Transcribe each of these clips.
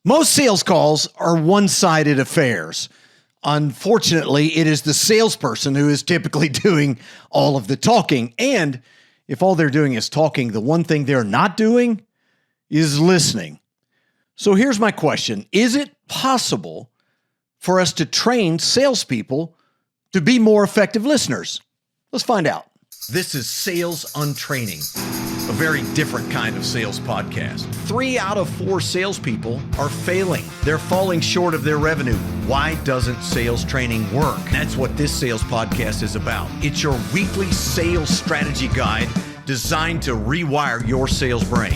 Most sales calls are one-sided affairs. Unfortunately, it is the salesperson who is typically doing all of the talking. And if all they're doing is talking, the one thing they're not doing is listening. So here's my question. Is it possible for us to train salespeople to be more effective listeners? Let's find out. This is Sales Untraining, a very different kind of sales podcast. 3 out of 4 salespeople are failing. They're falling short of their revenue. Why doesn't sales training work? That's what this sales podcast is about. It's your weekly sales strategy guide designed to rewire your sales brain.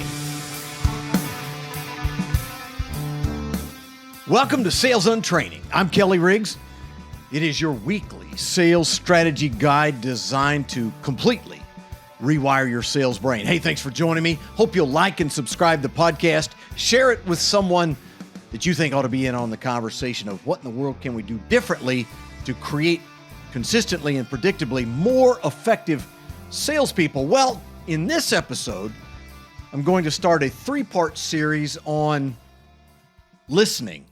Welcome to Sales Untraining. I'm Kelly Riggs. It is your weekly sales strategy guide designed to completely rewire your sales brain. Hey, thanks for joining me. Hope you'll like and subscribe to the podcast. Share it with someone that you think ought to be in on the conversation of what in the world can we do differently to create consistently and predictably more effective salespeople. Well, in this episode, I'm going to start a 3-part series on listening.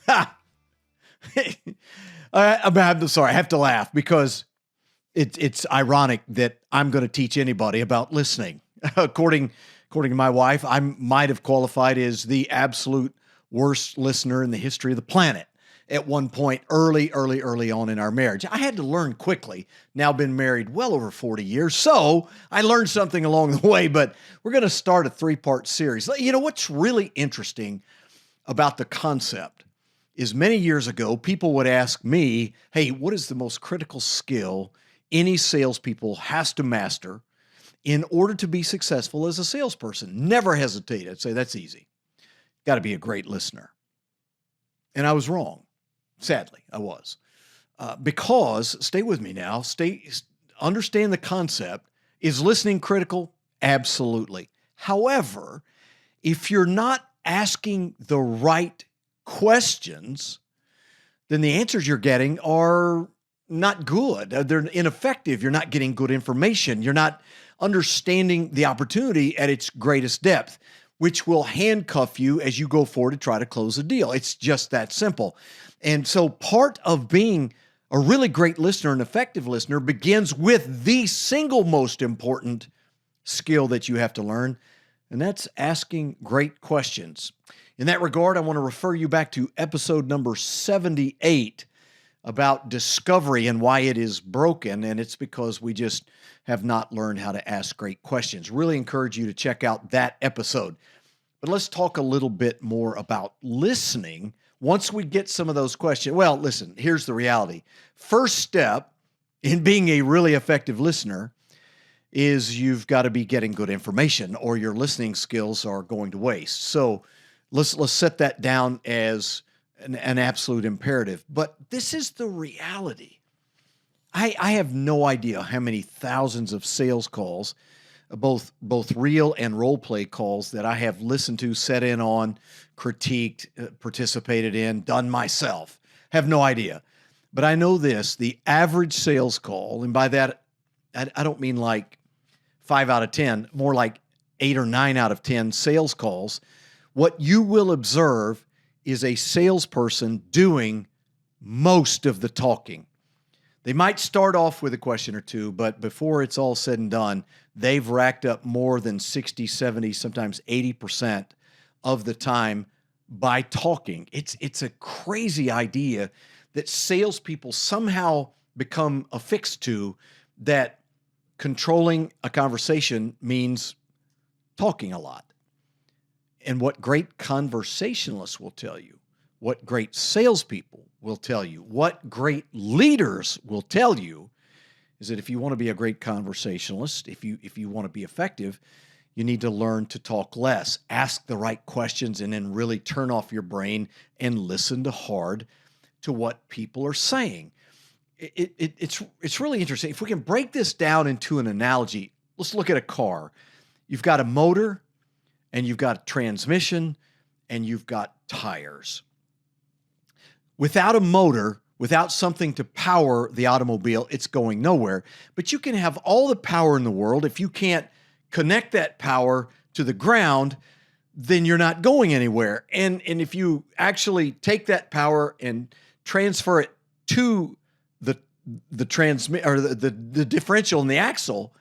Ha! I'm sorry, I have to laugh because it's ironic that I'm going to teach anybody about listening. According to my wife, I might have qualified as the absolute worst listener in the history of the planet at one point early on in our marriage. I had to learn quickly. Now been married well over 40 years, so I learned something along the way, but we're going to start a 3-part series. You know, what's really interesting about the concept is many years ago, people would ask me, hey, what is the most critical skill any salespeople has to master in order to be successful as a salesperson? Never hesitate. I'd say that's easy. Got to be a great listener. And I was wrong. Sadly, I was. Because, stay with me now, understand the concept. Is listening critical? Absolutely. However, if you're not asking the right questions, then the answers you're getting are not good. They're ineffective. You're not getting good information. You're not understanding the opportunity at its greatest depth, which will handcuff you as you go forward to try to close a deal. It's just that simple. And so part of being a really great listener, an effective listener, begins with the single most important skill that you have to learn, and that's asking great questions. In that regard, I want to refer you back to episode number 78 about discovery and why it is broken, and it's because we just have not learned how to ask great questions. Really encourage you to check out that episode. But let's talk a little bit more about listening once we get some of those questions. Well, listen, here's the reality. First step in being a really effective listener is you've got to be getting good information or your listening skills are going to waste. So let's set that down as an absolute imperative. But this is the reality. I have no idea how many thousands of sales calls, both real and role play calls that I have listened to, set in on, critiqued, participated in, done myself. Have no idea. But I know this, the average sales call, and by that, I don't mean like 5 out of 10, more like 8 or 9 out of 10 sales calls, what you will observe is a salesperson doing most of the talking. They might start off with a question or two, but before it's all said and done, they've racked up more than 60, 70, sometimes 80% of the time by talking. It's a crazy idea that salespeople somehow become affixed to, that controlling a conversation means talking a lot. And what great conversationalists will tell you, what great salespeople will tell you, what great leaders will tell you is that if you want to be a great conversationalist, if you want to be effective, you need to learn to talk less, ask the right questions, and then really turn off your brain and listen to what people are saying. It's really interesting. If we can break this down into an analogy, let's look at a car. You've got a motor, and you've got a transmission, and you've got tires. Without a motor, without something to power the automobile, it's going nowhere. But you can have all the power in the world. If you can't connect that power to the ground, then you're not going anywhere. And if you actually take that power and transfer it to the transmit or the differential and the axle,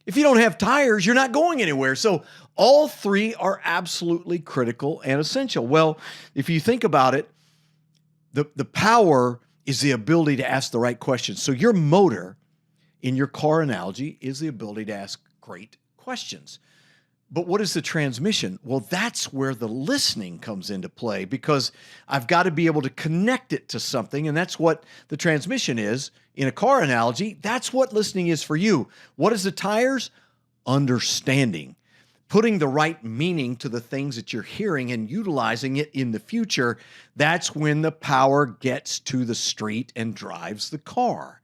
if you don't have tires, you're not going anywhere. So all three are absolutely critical and essential. Well, if you think about it, the power is the ability to ask the right questions. So your motor in your car analogy is the ability to ask great questions. But what is the transmission? Well, that's where the listening comes into play, because I've got to be able to connect it to something. And that's what the transmission is in a car analogy. That's what listening is for you. What is the tires? Understanding, putting the right meaning to the things that you're hearing and utilizing it in the future. That's when the power gets to the street and drives the car.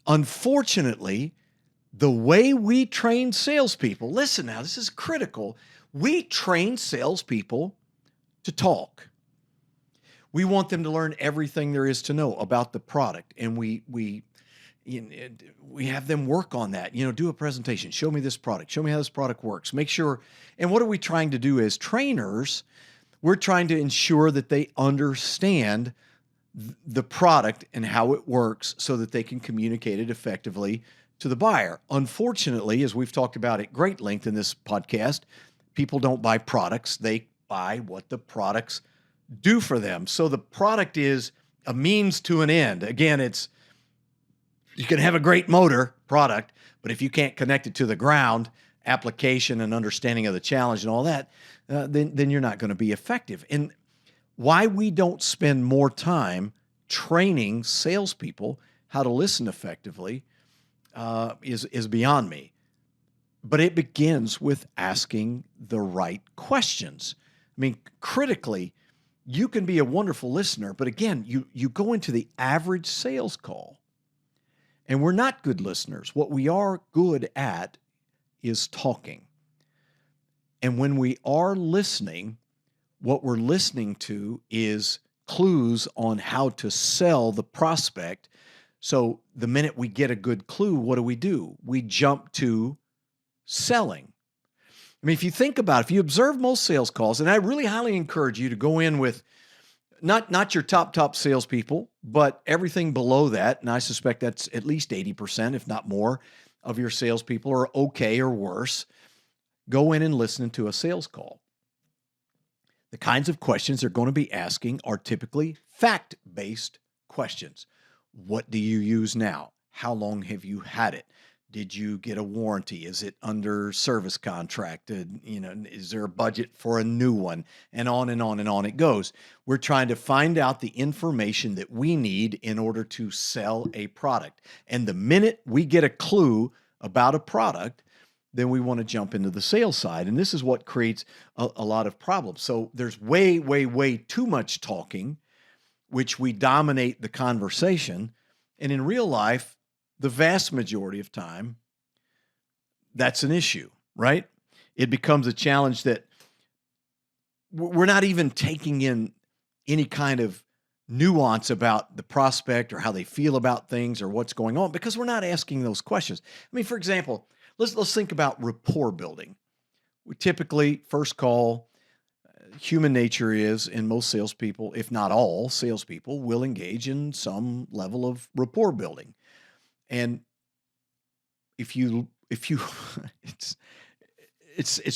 Unfortunately, the way we train salespeople, listen now, this is critical. We train salespeople to talk. We want them to learn everything there is to know about the product, and we have them work on that. Do a presentation. Show me this product. Show me how this product works. Make sure. And what are we trying to do as trainers? We're trying to ensure that they understand the product and how it works so that they can communicate it effectively to the buyer. Unfortunately, as we've talked about at great length in this podcast, people don't buy products. They buy what the products do for them. So the product is a means to an end. Again, you can have a great motor product, but if you can't connect it to the ground, application and understanding of the challenge and all that, then you're not going to be effective. And why we don't spend more time training salespeople how to listen effectively is beyond me. But it begins with asking the right questions. I mean, critically, you can be a wonderful listener, but again, you go into the average sales call, and we're not good listeners. What we are good at is talking. And when we are listening, what we're listening to is clues on how to sell the prospect. So the minute we get a good clue, what do? We jump to selling. I mean, if you think about it, if you observe most sales calls, and I really highly encourage you to go in with not your top salespeople, but everything below that, and I suspect that's at least 80%, if not more, of your salespeople are okay or worse. Go in and listen to a sales call. The kinds of questions they're going to be asking are typically fact-based questions. What do you use now? How long have you had it? Did you get a warranty? Is it under service contract? Is there a budget for a new one? And on and on and on it goes. We're trying to find out the information that we need in order to sell a product. And the minute we get a clue about a product, then we want to jump into the sales side. And this is what creates a lot of problems. So there's way, way, way too much talking, which we dominate the conversation. And in real life, the vast majority of time, that's an issue, right? It becomes a challenge that we're not even taking in any kind of nuance about the prospect or how they feel about things or what's going on, because we're not asking those questions. I mean, for example, let's think about rapport building. We typically, first call, human nature is, in most salespeople, if not all salespeople, will engage in some level of rapport building. And if you it's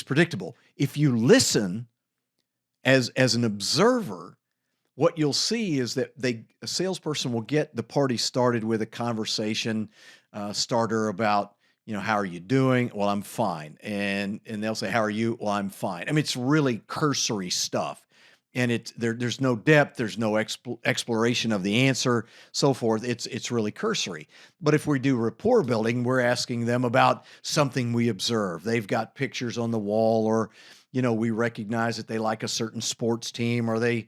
predictable. If you listen as an observer, what you'll see is that a salesperson will get the party started with a conversation starter about, how are you doing? Well, I'm fine. And they'll say, how are you? Well, I'm fine. I mean, it's really cursory stuff. And there's no depth, there's no exploration of the answer, so forth. It's really cursory. But if we do rapport building, we're asking them about something we observe. They've got pictures on the wall, or we recognize that they like a certain sports team, or they've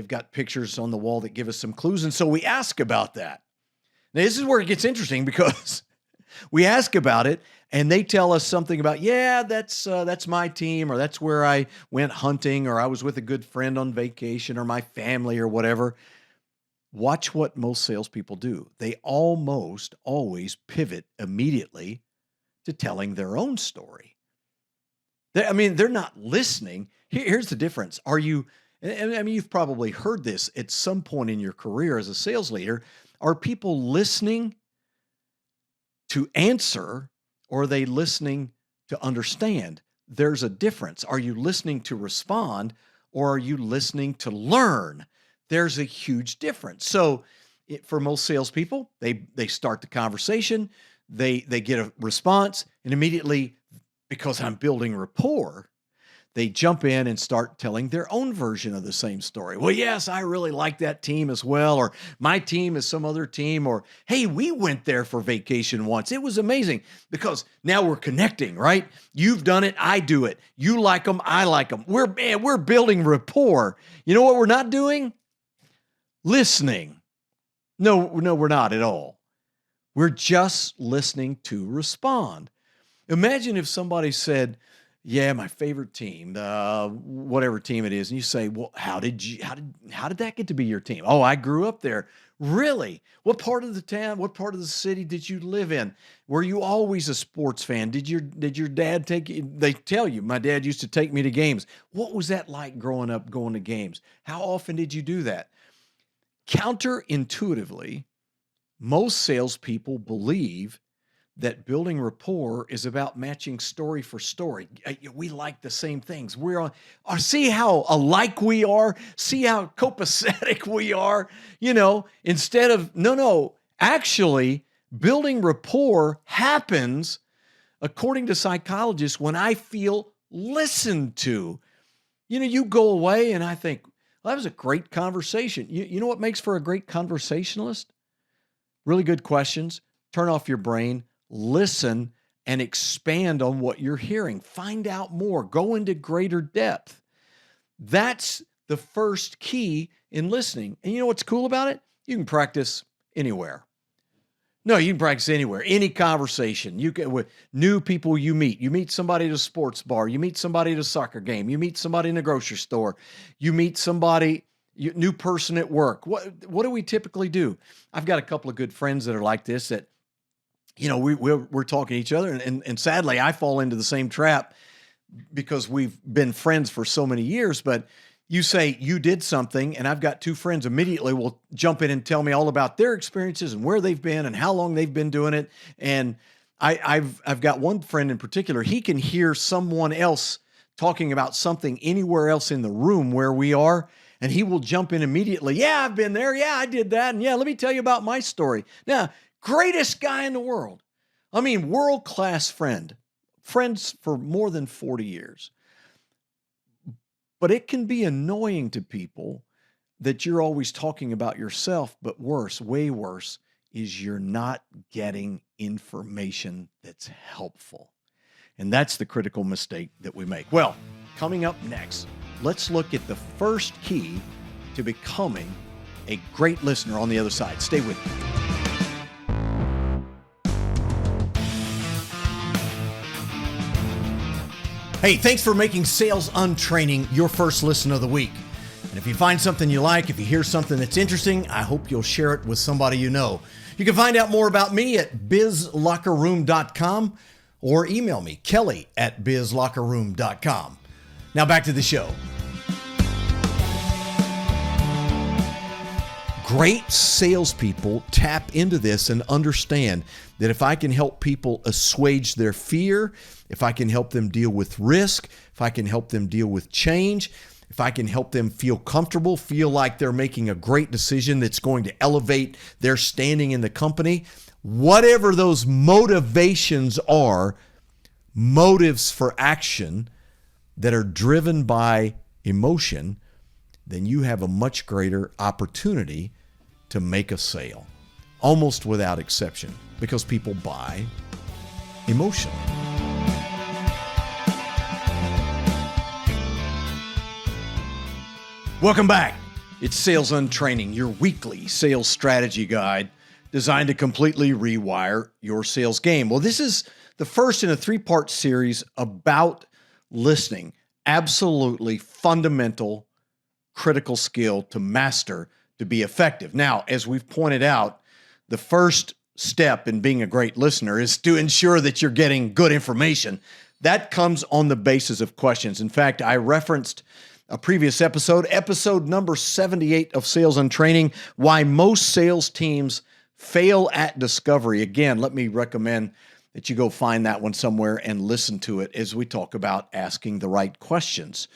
got pictures on the wall that give us some clues, and so we ask about that. Now, this is where it gets interesting, because we ask about it, and they tell us something about, that's my team, or that's where I went hunting, or I was with a good friend on vacation, or my family, or whatever. Watch what most salespeople do. They almost always pivot immediately to telling their own story. They're not listening. Here's the difference. I mean, you've probably heard this at some point in your career as a sales leader. Are people listening to answer, or are they listening to understand? There's a difference. Are you listening to respond, or are you listening to learn? There's a huge difference. So for most salespeople, they start the conversation, they get a response, and immediately, because I'm building rapport, they jump in and start telling their own version of the same story. Well, yes, I really like that team as well, or my team is some other team, or hey, we went there for vacation once. It was amazing, because now we're connecting, right? You've done it, I do it. You like them, I like them. We're building rapport. You know what we're not doing? Listening. No, we're not at all. We're just listening to respond. Imagine if somebody said, yeah, my favorite team, whatever team it is. And you say, well, how did that get to be your team? Oh, I grew up there. Really? What part of the town, what part of the city did you live in? Were you always a sports fan? Did your dad take you? They tell you, my dad used to take me to games. What was that like growing up, going to games? How often did you do that? Counterintuitively, most salespeople believe that building rapport is about matching story for story. We like the same things. See how alike we are? See how copacetic we are? Instead of, no, actually, building rapport happens, according to psychologists, when I feel listened to. You go away and I think, well, that was a great conversation. You know what makes for a great conversationalist? Really good questions. Turn off your brain. Listen and expand on what you're hearing. Find out more. Go into greater depth. That's the first key in listening. And you know what's cool about it? You can practice anywhere. No, you can practice anywhere. Any conversation. You can with new people you meet. You meet somebody at a sports bar. You meet somebody at a soccer game. You meet somebody in a grocery store. You meet somebody, new person at work. What do we typically do? I've got a couple of good friends that are like this that, we're talking to each other, and sadly, I fall into the same trap because we've been friends for so many years. But you say you did something, and I've got two friends immediately will jump in and tell me all about their experiences and where they've been and how long they've been doing it. And I've got one friend in particular. He can hear someone else talking about something anywhere else in the room where we are, and he will jump in immediately. Yeah, I've been there. Yeah, I did that. And yeah, let me tell you about my story. Now, greatest guy in the world. I mean, world-class friend. Friends for more than 40 years. But it can be annoying to people that you're always talking about yourself, but worse, way worse, is you're not getting information that's helpful. And that's the critical mistake that we make. Well, coming up next, let's look at the first key to becoming a great listener on the other side. Stay with me. Hey, thanks for making Sales Untraining your first listen of the week. And if you find something you like, if you hear something that's interesting, I hope you'll share it with somebody you know. You can find out more about me at bizlockerroom.com or email me, kelly@bizlockerroom.com. Now back to the show. Great salespeople tap into this and understand that if I can help people assuage their fear, if I can help them deal with risk, if I can help them deal with change, if I can help them feel comfortable, feel like they're making a great decision that's going to elevate their standing in the company, whatever those motivations are, motives for action that are driven by emotion, then you have a much greater opportunity to make a sale, almost without exception, because people buy emotionally. Welcome back. It's Sales Untraining, your weekly sales strategy guide designed to completely rewire your sales game. Well, this is the first in a three-part series about listening. Absolutely fundamental, critical skill to master to be effective. Now, as we've pointed out, the first step in being a great listener is to ensure that you're getting good information. That comes on the basis of questions. In fact, I referenced a previous episode number 78 of Sales and Training, why most sales teams fail at discovery. Again, let me recommend that you go find that one somewhere and listen to it as we talk about asking the right questions.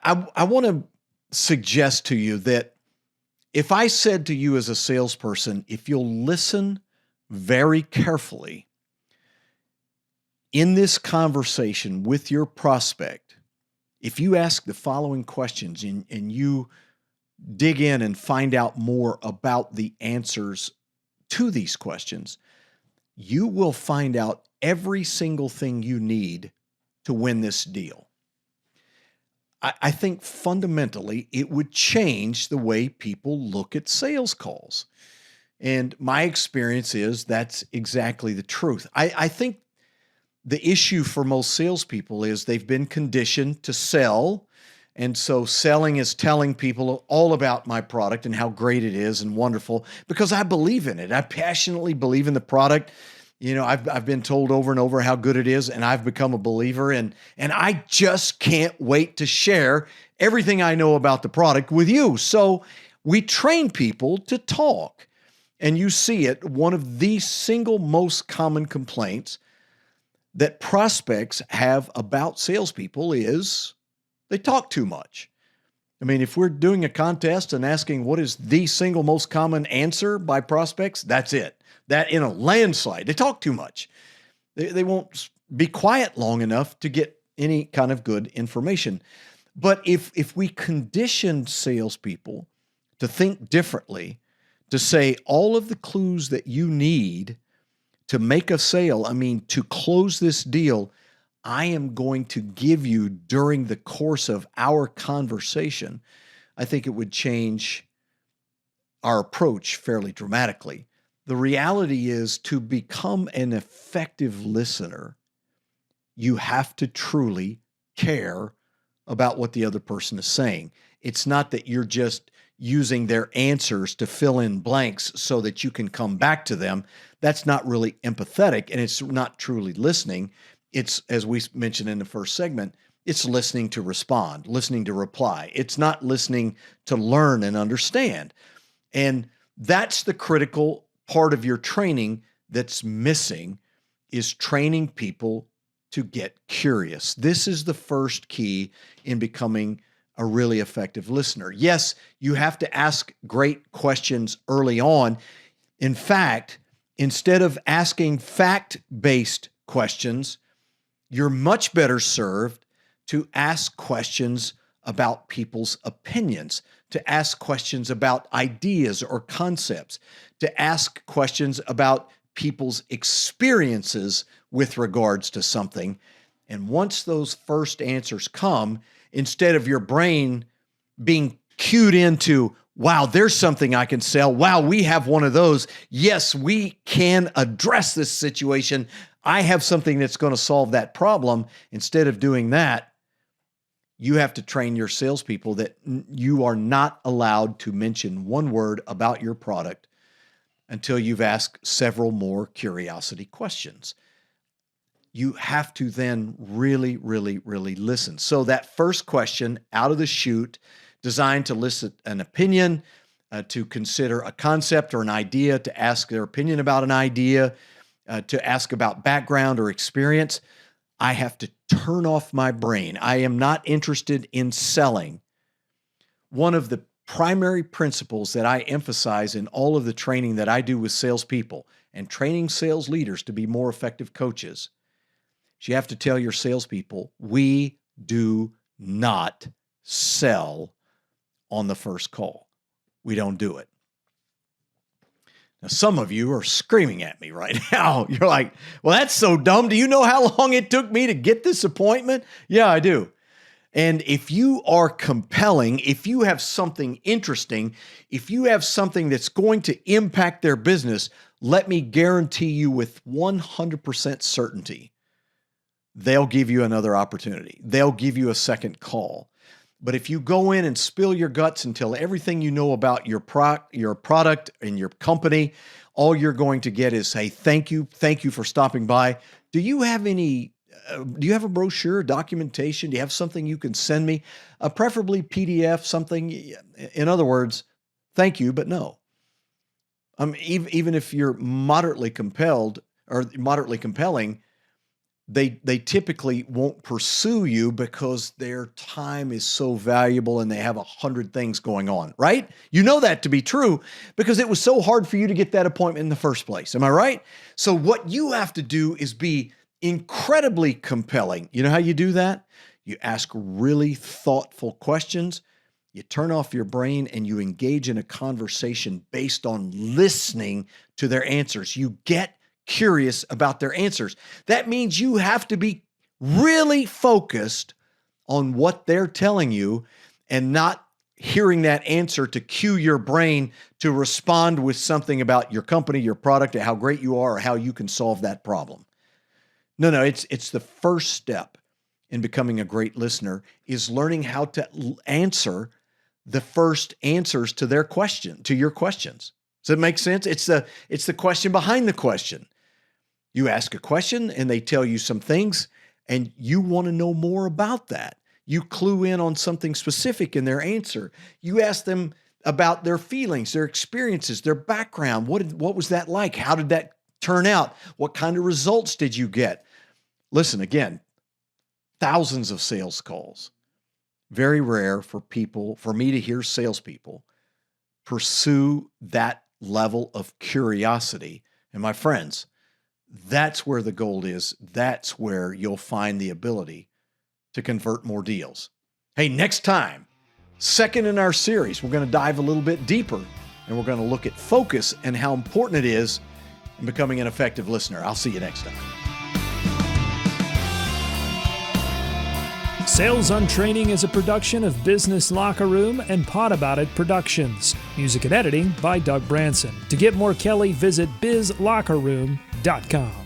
I want to suggest to you that if I said to you as a salesperson, if you'll listen very carefully in this conversation with your prospect, if you ask the following questions and you dig in and find out more about the answers to these questions, you will find out every single thing you need to win this deal. I think fundamentally it would change the way people look at sales calls. And my experience is that's exactly the truth. I think the issue for most salespeople is they've been conditioned to sell. And so selling is telling people all about my product and how great it is and wonderful because I believe in it. I passionately believe in the product. You know, I've been told over and over how good it is, and I've become a believer, and I just can't wait to share everything I know about the product with you. So we train people to talk, and you see it. One of the single most common complaints that prospects have about salespeople is they talk too much. I mean, if we're doing a contest and asking what is the single most common answer by prospects, that's it. That in a landslide, they talk too much. They won't be quiet long enough to get any kind of good information. But if we condition salespeople to think differently, to say all of the clues that you need to make a sale, I mean, to close this deal, I am going to give you during the course of our conversation, I think it would change our approach fairly dramatically. The reality is to become an effective listener, you have to truly care about what the other person is saying. It's not that you're just using their answers to fill in blanks so that you can come back to them. That's not really empathetic, and it's not truly listening. It's, as we mentioned in the first segment, it's listening to respond, listening to reply. It's not listening to learn and understand. And that's the critical part of your training that's missing, is training people to get curious. This is the first key in becoming a really effective listener. Yes, you have to ask great questions early on. In fact, instead of asking fact-based questions, you're much better served to ask questions about people's opinions, to ask questions about ideas or concepts, to ask questions about people's experiences with regards to something. And once those first answers come, instead of your brain being cued into, wow, there's something I can sell. Wow, we have one of those. Yes, we can address this situation. I have something that's going to solve that problem. Instead of doing that, you have to train your salespeople that you are not allowed to mention one word about your product until you've asked several more curiosity questions. You have to then really, really, really listen. So that first question out of the chute, designed to elicit an opinion, to consider a concept or an idea, to ask their opinion about an idea, to ask about background or experience, I have to turn off my brain. I am not interested in selling. One of the primary principles that I emphasize in all of the training that I do with salespeople and training sales leaders to be more effective coaches, is you have to tell your salespeople, we do not sell on the first call. We don't do it. Now, some of you are screaming at me right now. You're like, well, that's so dumb. Do you know how long it took me to get this appointment? Yeah, I do. And if you are compelling, if you have something interesting, if you have something that's going to impact their business, let me guarantee you with 100% certainty, they'll give you another opportunity. They'll give you a second call. But if you go in and spill your guts and tell everything you know about your product and your company, all you're going to get is, hey, thank you for stopping by. Do you have any do you have a brochure, documentation? Do you have something you can send me? Preferably PDF, something. In other words, thank you, but no. Even if you're moderately compelled or moderately compelling, they typically won't pursue you because their time is so valuable and they have 100 things going on, right? You know that to be true because it was so hard for you to get that appointment in the first place. Am I right? So what you have to do is be incredibly compelling. You know how you do that? You ask really thoughtful questions. You turn off your brain and you engage in a conversation based on listening to their answers. You get curious about their answers. That means you have to be really focused on what they're telling you and not hearing that answer to cue your brain to respond with something about your company, your product, or how great you are, or how you can solve that problem. No, it's the first step in becoming a great listener is learning how to answer the first answers to their question, to your questions. Does that make sense? It's the question behind the question. You ask a question and they tell you some things and you want to know more about that. You clue in on something specific in their answer. You ask them about their feelings, their experiences, their background. What was that like? How did that turn out? What kind of results did you get? Listen, again, thousands of sales calls. Very rare for me to hear salespeople pursue that level of curiosity. And my friends, that's where the gold is. That's where you'll find the ability to convert more deals. Hey, next time, second in our series, we're going to dive a little bit deeper and we're going to look at focus and how important it is in becoming an effective listener. I'll see you next time. Sales Untraining is a production of Business Locker Room and Pod About It Productions. Music and editing by Doug Branson. To get more Kelly, visit bizlockerroom.com.